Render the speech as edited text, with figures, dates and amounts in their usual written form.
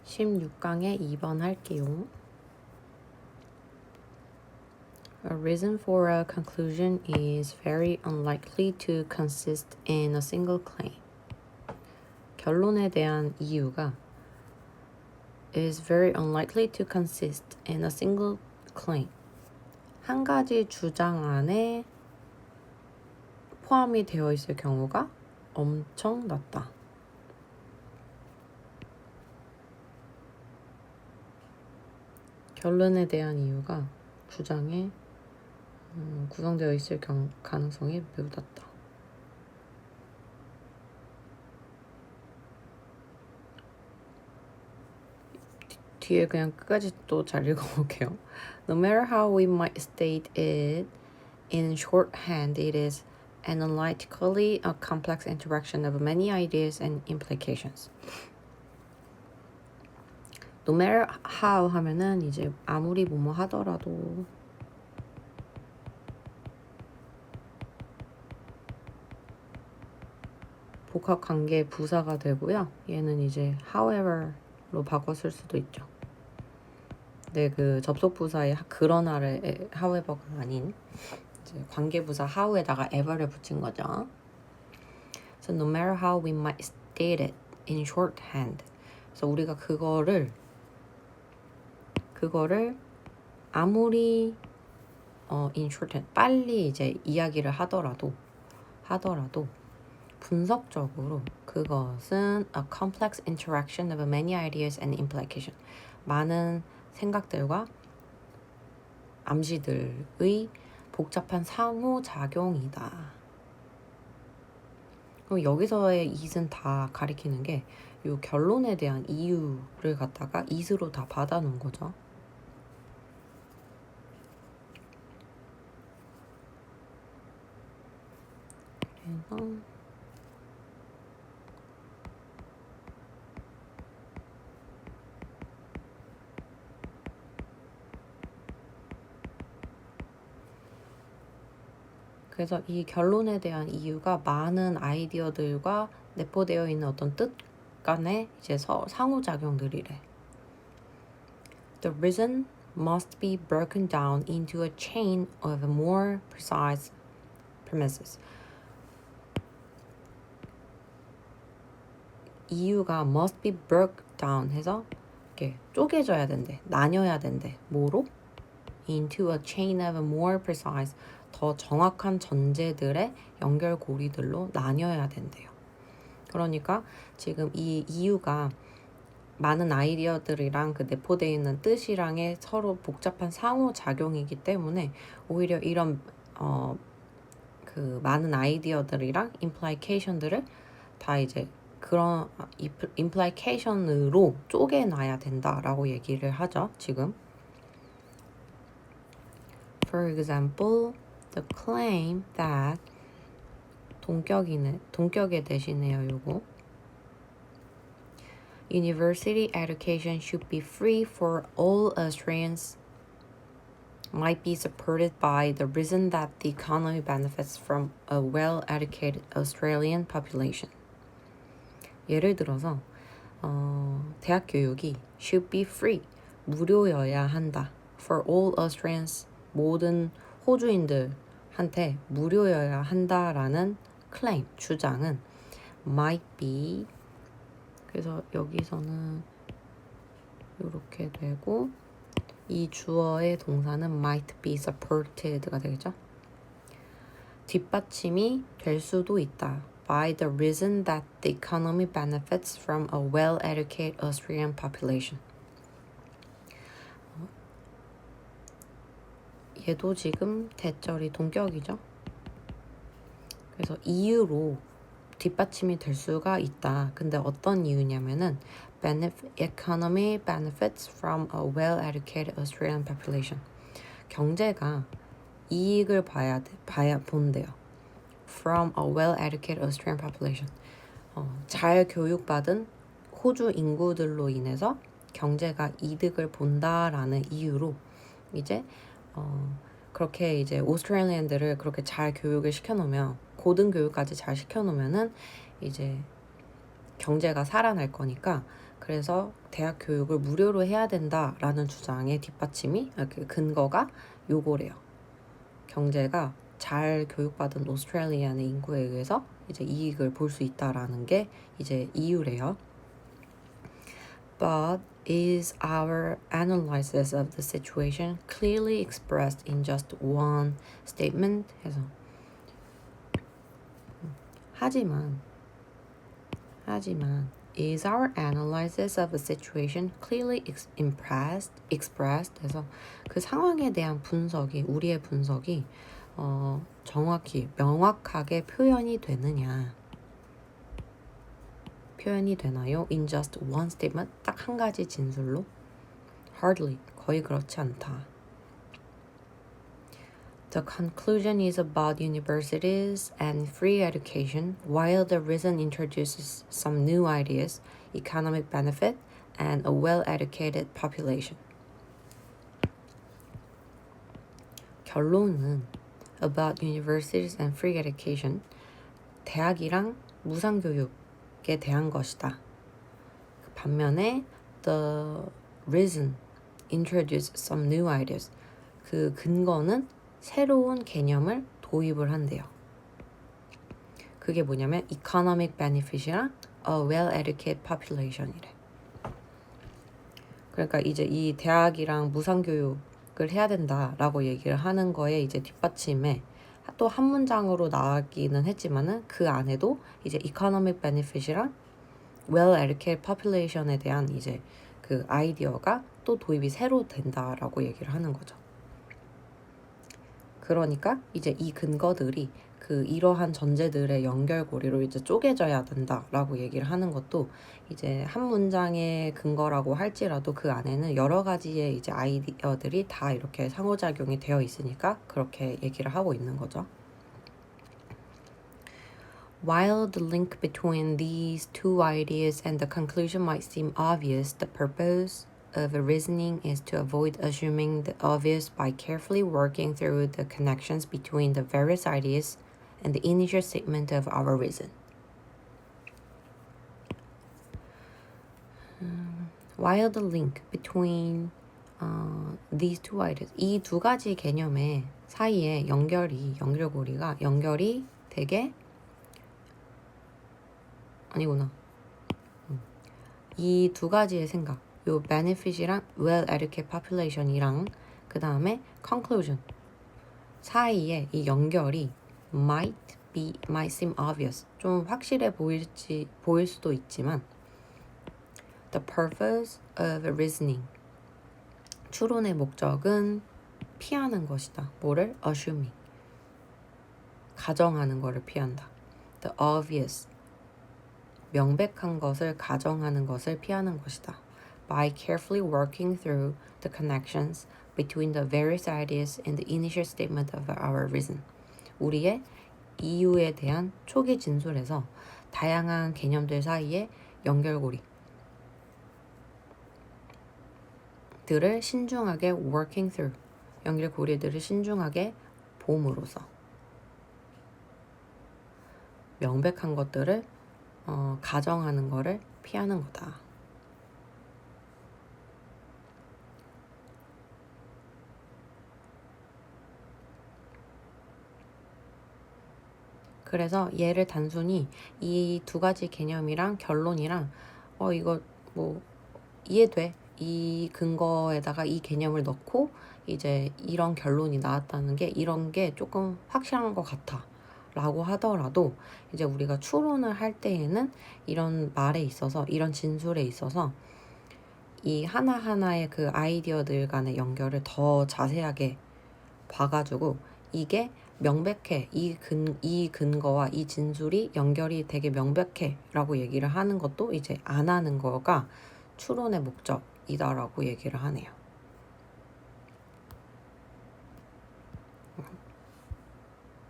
16강에 2번 할게요. A reason for a conclusion is very unlikely to consist in a single claim. 결론에 대한 이유가 is very unlikely to consist in a single claim. 한 가지 주장 안에 포함이 되어 있을 경우가 엄청 낮다. 결론에 대한 이유가 주장에 구성되어 있을 가능성이 매우 낮다. 뒤에 그냥 끝까지 또 잘 읽어볼게요. No matter how we might state it in shorthand, it is analytically a complex interaction of many ideas and implications. No matter how 하면은 이제 아무리 뭐뭐 하더라도 복합관계 부사가 되고요. 얘는 이제 however로 바꿔 쓸 수도 있죠. 근데 그 접속부사의 그러나를 however가 아닌 이제 관계부사 how에다가 ever를 붙인 거죠. So no matter how we might state it in shorthand. 그래서 우리가 그거를 아무리 in shorthand 빨리 이제 이야기를 하더라도 분석적으로 그것은 a complex interaction of many ideas and implications. 많은 생각들과 암시들의 복잡한 상호작용이다. 그럼 여기서의 it은 다 가리키는 게 이 결론에 대한 이유를 갖다가 it으로 다 받아놓은 거죠. 그래서 이 결론에 대한 이유가 많은 아이디어들과 내포되어 있는 어떤 뜻 간의 이제 상호작용들이래. The reason must be broken down into a chain of more precise premises. 이유가 must be broken down 해서 이렇게 쪼개져야 된대. 나뉘어야 된대. 뭐로? Into a chain of more precise. 더 정확한 전제들의 연결고리들로 나뉘어야 된대요. 그러니까 지금 이 이유가 많은 아이디어들이랑 그 내포되어 있는 뜻이랑의 서로 복잡한 상호작용이기 때문에 오히려 이런 그 많은 아이디어들이랑 implication들을 다 이제 그런 implication으로 쪼개놔야 된다라고 얘기를 하죠. 지금 For example, the claim that 동격의 대신에요, 요거. University education should be free for all Austrians might be supported by the reason that the economy benefits from a well-educated Australian population. 예를 들어서 대학 교육이 should be free, 무료여야 한다. For all Austrians, 모든 호주인들한테 무료여야 한다라는 claim, 주장은 might be, 그래서 여기서는 이렇게 되고 이 주어의 동사는 might be supported가 되겠죠. 뒷받침이 될 수도 있다. By the reason that the economy benefits from a well-educated Austrian population. 얘도 지금 대절이 동격이죠. 그래서 이유로 뒷받침이 될 수가 있다. 근데 어떤 이유냐면은 economy benefits from a well-educated Australian population. 경제가 이익을 본대요. From a well-educated Australian population. 잘 교육받은 호주 인구들로 인해서 경제가 이득을 본다라는 이유로 이제 그렇게 이제 오스트레일리언들을 그렇게 잘 교육을 시켜놓으면 고등 교육까지 잘 시켜놓으면은 이제 경제가 살아날 거니까 그래서 대학 교육을 무료로 해야 된다라는 주장의 뒷받침이 그 근거가 요거래요. 경제가 잘 교육받은 오스트레일리아의 인구에 의해서 이제 이익을 볼 수 있다라는 게 이제 이유래요. But is our analysis of the situation clearly expressed in just one statement? 해서 하지만 is our analysis of the situation clearly expressed 해서 그 상황에 대한 분석이 우리의 분석이 정확히 명확하게 표현이 되나요? In just one statement 딱 한 가지 진술로? Hardly 거의 그렇지 않다. The conclusion is about universities and free education, while the reason introduces some new ideas, economic benefit, and a well-educated population. 결론은 about universities and free education, 대학이랑 무상교육에 대한 것이다. 반면에 the reason introduces some new ideas, 그 근거는 새로운 개념을 도입을 한대요. 그게 뭐냐면 economic benefit이랑 a well-educated population이래. 그러니까 이제 이 대학이랑 무상교육을 해야 된다라고 얘기를 하는 거에 이제 뒷받침에 또 한 문장으로 나가기는 했지만은 그 안에도 이제 economic benefit이랑 well-educated population에 대한 이제 그 아이디어가 또 도입이 새로 된다라고 얘기를 하는 거죠. 그러니까 이제 이 근거들이 그 이러한 전제들의 연결고리로 이제 쪼개져야 된다라고 얘기를 하는 것도 이제 한 문장의 근거라고 할지라도 그 안에는 여러 가지의 이제 아이디어들이 다 이렇게 상호작용이 되어 있으니까 그렇게 얘기를 하고 있는 거죠. While the link between these two ideas and the conclusion might seem obvious, the purpose of reasoning is to avoid assuming the obvious by carefully working through the connections between the various ideas and the initial statement of our reason. While the link between these two ideas, 이 두 가지 개념의 사이에 연결고리가 되게 아니구나. 이 두 가지의 생각, 요 benefit이랑 well-educated population이랑 그 다음에 conclusion 사이에 이 연결이 might seem obvious, 좀 확실해 보일 수도 있지만 the purpose of reasoning, 추론의 목적은 피하는 것이다. 뭐를? assuming, 가정하는 것을 피한다. the obvious, 명백한 것을 가정하는 것을 피하는 것이다. By carefully working through the connections between the various ideas in the initial statement of our reason. 우리의 이유에 대한 초기 진술에서 다양한 개념들 사이의 연결고리 들을 신중하게 working through, 연결고리들을 신중하게 봄으로써 명백한 것들을 가정하는 것을 피하는 거다. 그래서 얘를 단순히 이 두 가지 개념이랑 결론이랑 이거 뭐 이해돼. 이 근거에다가 이 개념을 넣고 이제 이런 결론이 나왔다는 게 이런 게 조금 확실한 것 같아 라고 하더라도 이제 우리가 추론을 할 때에는 이런 말에 있어서 이런 진술에 있어서 이 하나하나의 그 아이디어들 간의 연결을 더 자세하게 봐가지고 이게 명백해, 이 근거와 이 진술이 연결이 되게 명백해 라고 얘기를 하는 것도 이제 안 하는 거가 추론의 목적이다라고 얘기를 하네요.